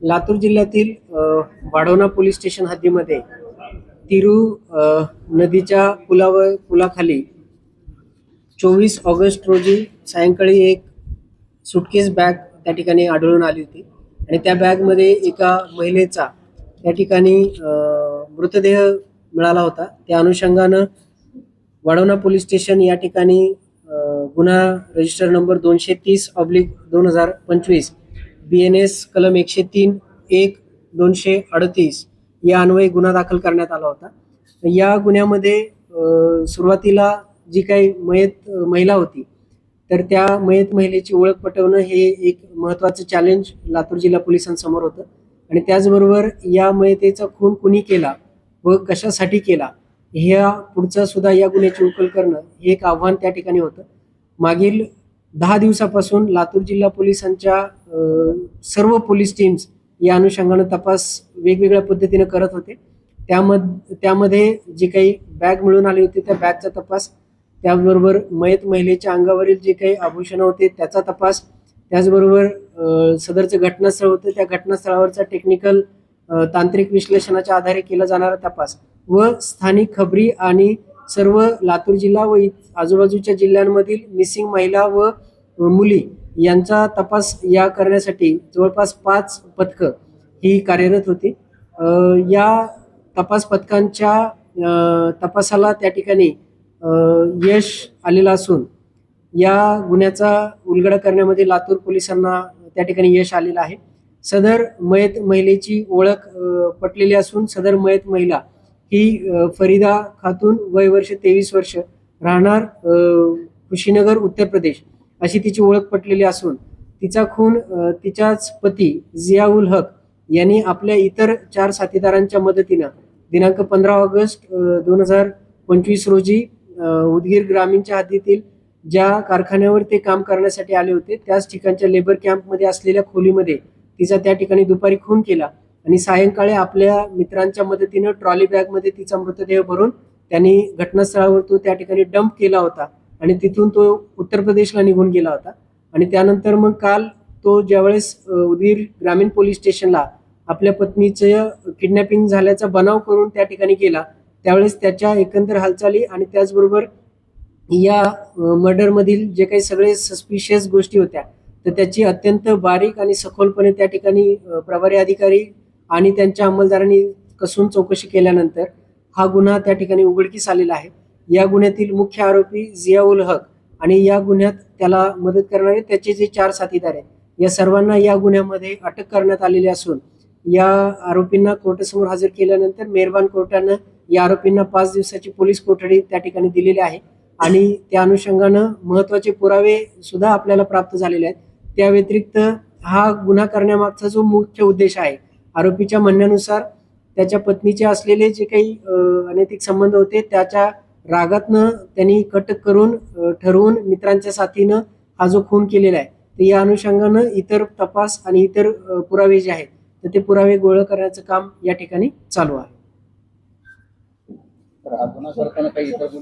लातूर जिल्ह्यातील वाढवणा police station हद्दीमध्ये Tiru नदीच्या पुलाखाली 24 ऑगस्ट रोजी सायंकाळी एक सुटकेस बॅग त्या ठिकाणी आढळून आली होती आणि त्या बॅगमध्ये एका महिलेचा त्या ठिकाणी मृतदेह मिळाला होता। त्या अनुषंगानं वाढवणा पोलीस स्टेशन या ठिकाणी गुन्हा रजिस्टर नंबर 230/2025 BNS कलम 103(1)238 या अन्वये गुन्हा दाखल करण्यात आला होता। या गुन्ह्यामध्ये सुरुवातीला जी काही मयत महिला होती तर त्या मयत महिलेची ओळख पटवणं हे एक महत्त्वाचं चॅलेंज लातूर जिल्हा पोलिसांसमोर होतं आणि त्याचबरोबर या मयतेचा खून कुणी केला व कशासाठी केला ह्या पुढचा सुद्धा या गुन्ह्याची उकल करणं हे एक आव्हान त्या ठिकाणी होतं। मागील 10 दिवसापासून लातूर जिल्हा पोलिसांच्या सर्व पोलीस टीम्स या अनुषंगाने तपास वेगवेगळ्या पद्धतीने करत होते। त्यामध्ये जी काही बॅग मिळून आली होती त्या बॅगचा तपास, त्याचबरोबर मयत महिलेच्या अंगावरील जे काही आभूषण होते त्याचा तपास, त्याचबरोबर सदरचं घटनास्थळ होतं त्या घटनास्थळावरचा टेक्निकल तांत्रिक विश्लेषणाच्या आधारे केला जाणारा तपास व स्थानिक खबरी आणि सर्व लातूर जिल्हा व आजूबाजूच्या जिल्ह्यांमधील मिसिंग महिला व मुली यांचा तपास या करण्यासाठी जवळपास 5 पथकं ही कार्यरत होती। या तपास पथकांच्या तपासाला त्या ठिकाणी यश आलेलं असून या गुन्ह्याचा उलगडा करण्यामध्ये लातूर पोलिसांना त्या ठिकाणी यश आलेलं आहे। सदर मयत महिलेची ओळख पटलेली असून सदर मयत महिला ही फरीदा खातून, वय वर्ष 23 वर्ष, राहणार कुशीनगर उत्तर प्रदेश अशी तिची ओळख पटलेली असून तिचा खून तिच्याच पती जिया उल हक यांनी आपल्या इतर 4 साथीदारांच्या मदतीनं दिनांक 15 ऑगस्ट 2025 रोजी उदगीर ग्रामीणच्या हद्दीतील ज्या कारखान्यावर ते काम करण्यासाठी आले होते त्याच ठिकाणच्या लेबर कॅम्पमध्ये असलेल्या खोलीमध्ये तिचा त्या ठिकाणी दुपारी खून केला आणि सायंकाळी आपल्या मित्रांच्या मदतीनं ट्रॉली बॅगमध्ये तिचा मृतदेह भरून त्यांनी घटनास्थळावर तो त्या ठिकाणी डंप केला होता आणि तिथून तो उत्तर प्रदेशला निघून गेला होता। आणि त्यानंतर मग काल तो ज्यावेळेस उदगीर ग्रामीण पोलीस स्टेशनला आपल्या पत्नीचं किडनॅपिंग झाल्याचा बनाव करून त्या ठिकाणी गेला त्यावेळेस त्याच्या एकंदर हालचाली आणि त्याचबरोबर या मर्डरमधील जे काही सगळे सस्पिशियस गोष्टी होत्या तर त्याची अत्यंत बारीक आणि सखोलपणे त्या ठिकाणी प्रभारी अधिकारी आणि त्यांच्या अंमलदारांनी कसून चौकशी केल्यानंतर हा गुन्हा त्या ठिकाणी उघडकीस आलेला आहे। या गुन्ह्यातील मुख्य आरोपी जिया उल हक आणि या गुन्ह्यात त्याला मदत करणारे त्याचे जे 4 साथीदार आहेत या सर्वांना या गुन्ह्यामध्ये अटक करण्यात आलेली असून या आरोपींना कोर्टासमोर हजर केल्यानंतर मेहरबान कोर्टानं या आरोपींना 5 दिवसाची पोलीस कोठडी त्या ठिकाणी दिलेली आहे आणि त्या अनुषंगानं महत्त्वाचे पुरावे सुद्धा आपल्याला प्राप्त झालेले आहेत। त्या व्यतिरिक्त हा गुन्हा करण्यामागचा जो मुख्य उद्देश आहे, आरोपीच्या म्हणण्यानुसार त्याच्या पत्नीचे असलेले जे काही अनैतिक संबंध होते त्याच्या रागातनं त्यांनी कट करून ठरवून मित्रांच्या साथीनं हा जो खून केलेला आहे तर या अनुषंगानं इतर तपास आणि इतर पुरावे जे आहेत तर ते पुरावे गोळा करण्याचं काम या ठिकाणी चालू आहे।